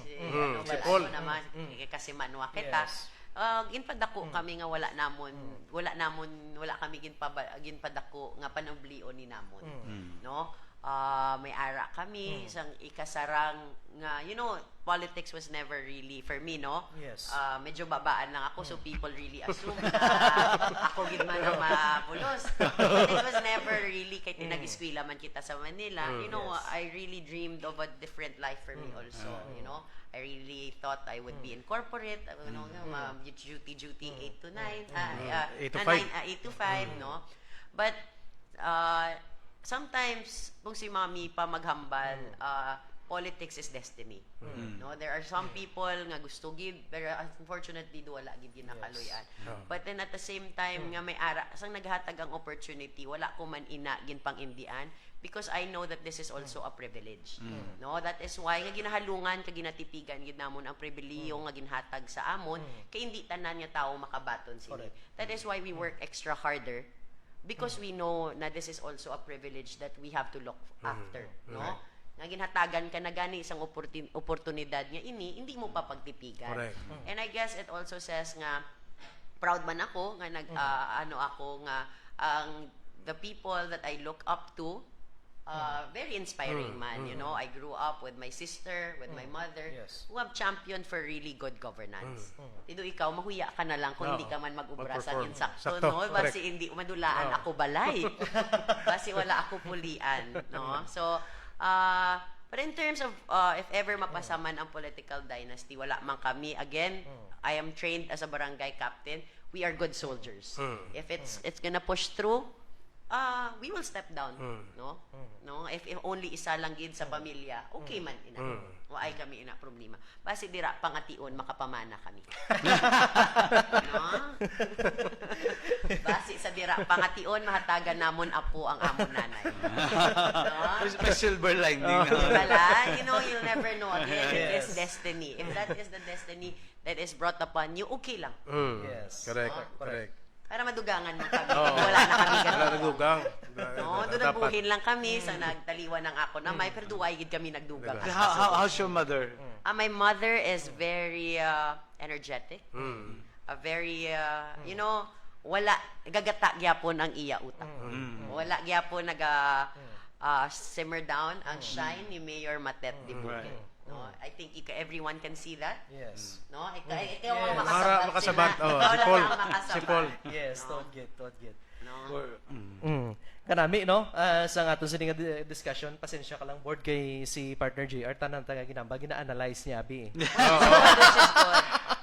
Paul. naman, kasi manwa kita. Ginpadako kami nga wala kami ginpadako nga panublion ni namon. No? may ara kami, isang ikasarang nga, politics was never really for me, no? Yes. Medyo babaan lang ako, so people really assume na ako gid man ang mapulos. But it was never really, kahit nag-eskwela man kita sa Manila, I really dreamed of a different life for me also, I really thought I would be in corporate, duty 8 to 9, 8 to 5. 8 to 5, no? But sometimes kung si Mami pa maghambal, politics is destiny. No, there are some people nga gusto gid, pero unfortunately wala gid ginakaluyan. But then at the same time nga may ara sang naghatag ang opportunity, wala ko man ina gin pang indian because I know that this is also a privilege. No, that is why nga ginahalungan ka ginatipigan gid namon ang pribilehiyo nga ginhatag sa amon kay hindi tanan nga tawo makabaton sini. That is why we work extra harder because we know na this is also a privilege that we have to look after, no? Nga ginhatagan ka na gani isang oportunidad nga hindi mo pa pagtipigan. And I guess it also says nga proud man ako nga ako nga ang the people that I look up to very inspiring man, I grew up with my sister, with my mother, who have championed for really good governance. Tido ikaw mahuya ka na lang kung hindi ka man mag-ubra sa insakto, no? Basi hindi madulaan ako balay. Basi wala ako pulian, no? So but in terms of if ever mapasaman ang political dynasty, wala man kami. Again, I am trained as a barangay captain. We are good soldiers. If it's gonna push through, we will step down, no? No, if only isa lang gid sa pamilya, okay man ina. Waay kami ina problema. Basi dira pangation makapamana kami. No? Basi sa dira pangation mahatagan namon apo ang amon nanay. No? May silver lining. Wala, you'll never know again. It is destiny. If that is the destiny that is brought upon you, okay lang. Yes. Correct. Para madugangan mo kami. Wala na kami ganun. Wala nagdugang. No, doon nagbuhin lang kami sa nagtaliwan ng ako na may pero duway gid kami nagdugang. How's your mother? My mother is very energetic. Very wala gagata gyapon ang iya utak. Wala gyapon simmer down ang shine ni Mayor Matet Dibuque. No, I think everyone can see that. Yes. No, ikaw ang makasabat. Si Paul. Yes, don't get. No. Kanami, no? Sa aton sining discussion, pasensya ka lang board kay si partner JR tanan taga ginamba gina-analyze niya abi.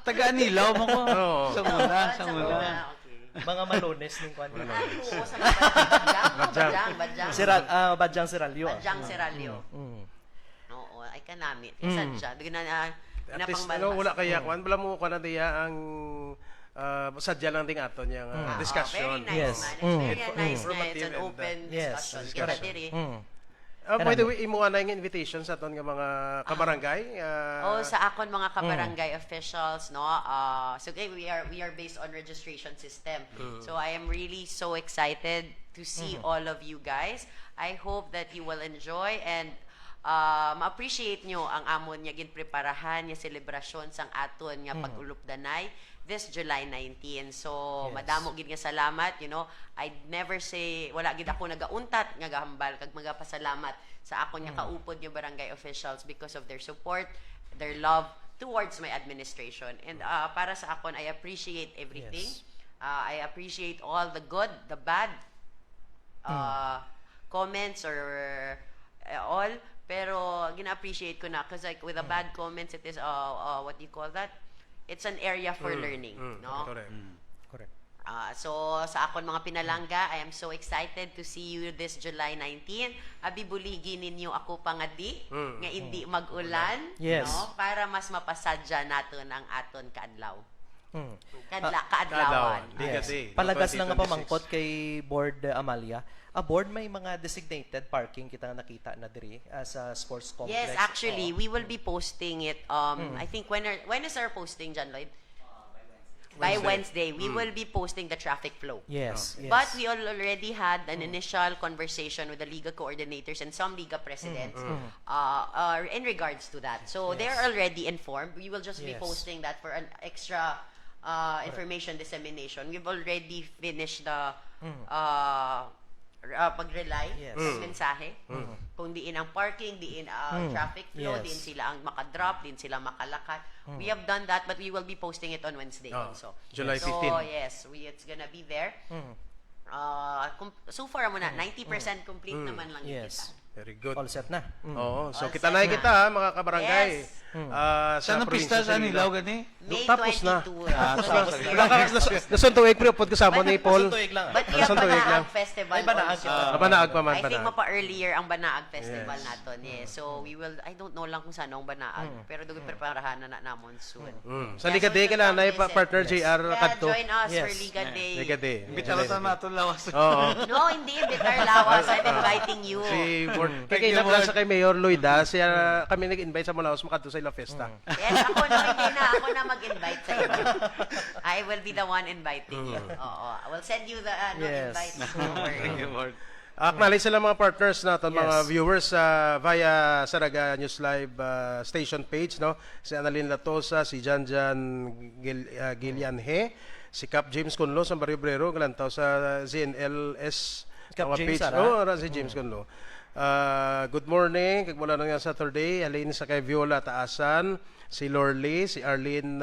Taga-Anilaw mo ko. Sa muna. Okay. Mga malones ning kwan. Ay, oo, sa Badyang. Badyang Seralyo. Badyang Seralyo. Oo, ay kanami. Sadya. At least, wala kaya kwan. Wala mo ko na diya ang sadya lang din ato niyang discussion. Very nice, man. It's very nice nga. It's an open discussion. Kita diri. By the way, imo na yung invitation sa aton nga mga kabarangay. Sa akon mga kabarangay officials, no. So we are based on registration system. So I am really so excited to see all of you guys. I hope that you will enjoy and ma-appreciate nyo ang amon nga ginpreparahan nga selebrasyon sang aton nga pag-ulupdanay this July 19. So madamo gid nga salamat, I'd never say wala gid ako nagauntat nga gahambal kag magapasalamat sa akon nga kaupod nga barangay officials because of their support, their love towards my administration. And para sa akon, I appreciate everything. I appreciate all the good, the bad comments or all. Pero gina-appreciate ko na because like with the bad comments, it is what do you call that? It's an area for learning, no? Correct. So sa akon mga pinalangga, I am so excited to see you this July 19. Abi buligi ninyo ako pangadi nga hindi mag-ulan, no? Para mas mapasadya naton ang aton kaadlaw. Kaadlawan. Palagas lang nga pamangkot kay Board Amalia. Board may mga designated parking kita nga nakita na diri sa sports complex. Yes, actually, we will be posting it. I think when is our posting, John Lloyd? By Wednesday, we will be posting the traffic flow. Yes. But we already had an initial conversation with the Liga coordinators and some Liga presidents in regards to that. So they're already informed. We will just be posting that for an extra information dissemination. We've already finished the pag-rely Yes. sa mensahe. Kung diin ang parking, diin ang traffic flow, Yes. diin sila ang makadrop, diin sila makalakad. We have done that, but we will be posting it on Wednesday also. July So, 15. yes, it's gonna be there. So far muna, 90% complete naman lang yung Yes. kita. Very good. All set na. Oo. So, All kita set na na. kita, ha, mga kabarangay. Yes. Sa Saan ang pista probinsya sa Nilaw Silingaw. gani? May Tapos na. 22. Nasuntuig kasama ni Paul. Tuig lang. But we have Nasuntuig lang. Banaag Festival Ay, Banaag also. yun. Banaag pa man, I think Banaag. mapa earlier ang Banaag Festival Yes. naton. Yes. So we will, I don't know lang kung saan ang Banaag. Pero doon preparahan na namon soon. Sa Liga Day, kailangan na partner JR Yeah, Kadto. join us for Yes. Liga Day. Liga Day. Bitalotan nato lawas. Oo. No, hindi. Bitar Lawas. I'm inviting you. Si kay kailan lang sa kay Mayor Loida, siya kami nag-invite sa Mulaos makadto sa La Fiesta. Yes, ako na mag-invite sa inyo. I will be the one inviting you. Oo. I will send you the Yes. invite. Thank you, Lord. Acknowledge sila mga partners natin, Yes. mga viewers via Saraga News Live station page, no? Si Annalyn Latosa, si Janjan Gilianhe, si Cap James Conlo sa Barrio Obrero, galantaw sa ZNLS Cap mga James, page. ara? Oh, si James Conlo. Good morning, kagmula na nga Saturday, halin sa kay Viola Taasan, si Lorly, si Arlene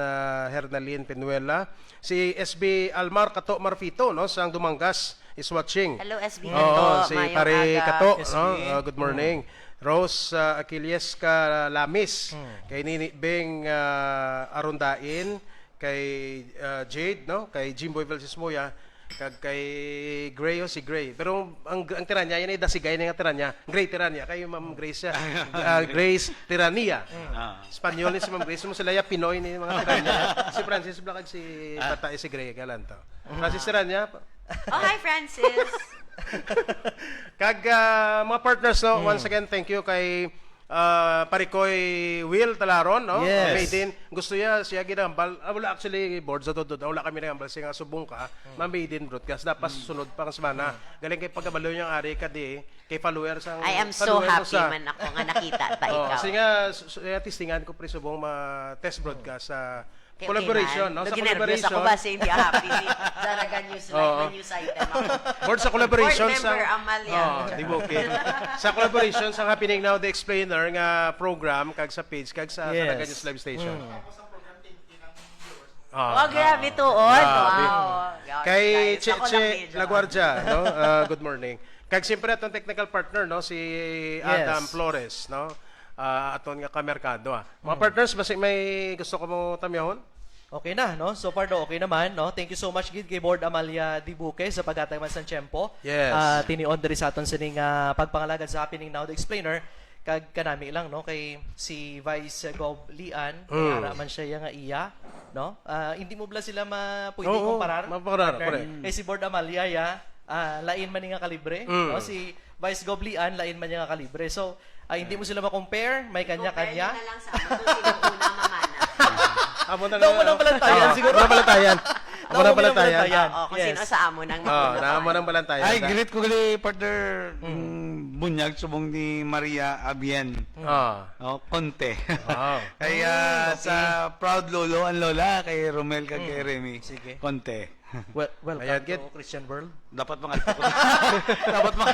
Hernalin Penuela, si SB Almar Kato Marfito, no, sang Dumangas is watching. Hello, SB Oo, Kato. si Mayong Pare aga. Kato, SB. no? Good morning. Rose Aquilesca Lamis, kay Nini Beng Arundain, kay Jade, no? Kay Jimboy Valsismoya, kag kay Gray, si Gray. Pero ang tiranya, yan ay dasigay na nga tiranya. Gray tiranya, kay Ma'am Grace siya. Grace Tirania. Espanyol ni si Ma'am Grace. Mo sila ya Pinoy ni mga tiranya. Si Francis Blacag, si Patay, si Gray, galanto. Francis Tiranya. Oh, hi, Francis. Kag mga partners, no, once again, thank you kay Parikoy Will Talaron, no? Yes. May din gusto siya ginambal. Wala actually board sa tudod. Wala kami nagambal siya nga subong ka. May din broadcast dapat sunod pa ang semana. Galing kay pagkabalo yung ari kadi kay followers ang I am so follower happy man ako nga nakita ta ikaw. Kasi nga testingan ko pre subong test broadcast sa Okay, collaboration, man. no? Sa Ginervyos collaboration. ako ba hindi happy ni Saraga News Live na news item ako. Board sa collaboration Board member Amalia. di ba okay? Sa collaboration sa Happening Now the Explainer nga program kag sa page kag sa Yes. Saraga News Live Station. Oh, grabe to on. Grabe. Wow. Gosh, Kay guys. Ako lang Che medyo. Laguardia, no? Good morning. Kag siyempre atong technical partner, no, si Adam Flores, no? Aton nga kamerkado. Mga partners, basi may gusto ko mo tamyahon? Okay na, no? So far, okay naman, no? Thank you so much, Gid, kay Board Amalia Dibuque sa pagkatagman sa Tiyempo. Yes. Tinion diri sa aton sining pagpangalagad sa Happening Now the Explainer. Kag kanami lang, no? Kay si Vice Gov Lian, kaya man siya nga iya, no? Hindi mo bala sila pwede Oo, kumparar. maparar, partner. correct. Kay si Board Amalia, lain man nga kalibre, no? Si Vice Gov Lian, lain man nga kalibre. So, hindi mo sila ma-compare, may kanya-kanya. Compare na lang sa amin kung sino una mamana. Amo na Daw mo ng balantayan, siguro. Amo na balantayan. Amo na Daw mo ng balantayan. balantayan. Oo, kung Yes. sino sa amo nang Oh, mauna. naamo ng balantayan. Ay, greet ko gali partner bunyag subong ni Maria Abien. Oh, Conte. Wow. Kaya sa proud lolo ang lola kay Romel kag kay Remy. Sige. Conte. Welcome Ayan, Gid. to Christian World. Dapat mga dapat mga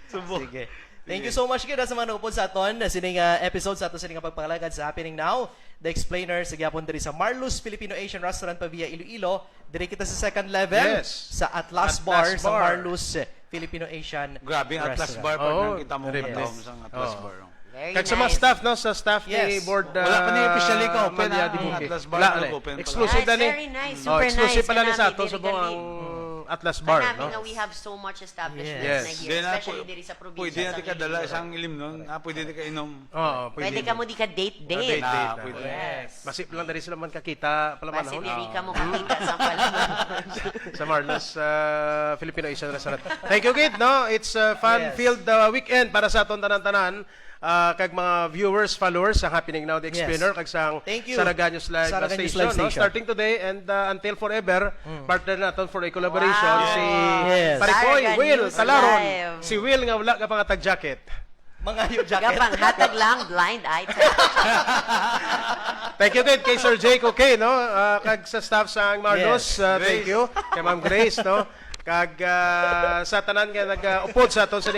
Subo. Sige. Thank you so much, Gid, sa mga nupod sa aton. Sining episode sa aton sining pagpangalagad sa Happening Now. The Explainer, sa gyapon diri sa Marlus Filipino Asian Restaurant pa via Iloilo. Diri kita sa second level Yes. sa Atlas Atlas Bar sa Bar. Marlus Filipino Asian Grabe ang Atlas Restaurant. Bar partner Oh, kita mo very katawag nice. sa Atlas Oh. Bar. Very Kag sa mga nice. staff, no? Sa staff ni Yes. board Wala pa ni officially ka open, Amalia ang Dibuque. Atlas Bar Wala, na wala. open pala. Exclusive Yes, na ni. very nice. Oh, Super exclusive nice. pala ni Kanami, sa ato dili subong kami- ang Atlas Bar, Kanami no? nga we have so much establishments Yes. na here, Then, especially diri sa probinsya. pwede sa natin ka dala Iloilo. isang ilim nun. Pwede natin ka inom. Oo, Pwede ka mo di ka date. Date. Pwede. Yes. Masip lang dari sila man kakita pala Kasi manahon. diri ka mo makita sa palaman. Sa Marlos Filipino Asian Restaurant. Thank you, Kid, no? It's a fun-filled weekend para sa aton tanan-tanan. Kag mga viewers, followers sa Happening Now the Explainer, kag sang Thank you. Saraga News Live Saraga News Station, Live no? Station. Starting today and until forever, partner naton for a collaboration Wow. si Yes. Parikoy Saraga Will News Talaron. Live. Si Will nga wala ka pangatag jacket. Mga yung jacket. Gapang hatag lang, blind item. Thank you din kay Sir Jake, okay, no? Kag sa staff sa Marlos, thank you. Kay Ma'am Grace, no? kag sa tanan nga nag-upod sa aton sa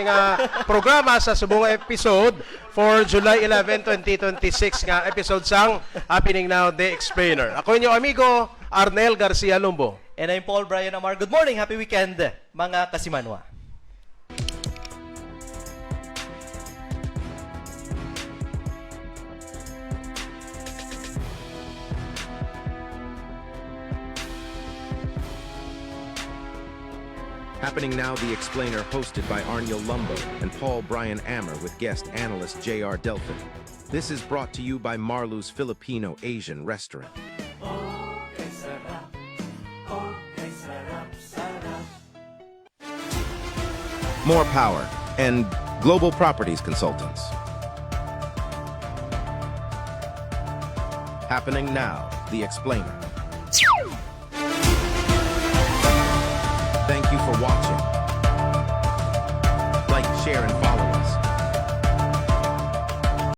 programa sa subong episode for July 11, 2026 nga episode sang Happening Now The Explainer. Ako inyong amigo Arnel Garcia Lumbo. And I'm Paul Brian Amar. Good morning, happy weekend, mga kasimanwa. Happening Now, The Explainer, hosted by Arniel Lumbo and Paul Brian Ammer with guest analyst J.R. Delphin. This is brought to you by Marlu's Filipino Asian Restaurant. More Power and Global Properties Consultants. Happening Now, The Explainer. Thank you for watching. Like, share, and follow.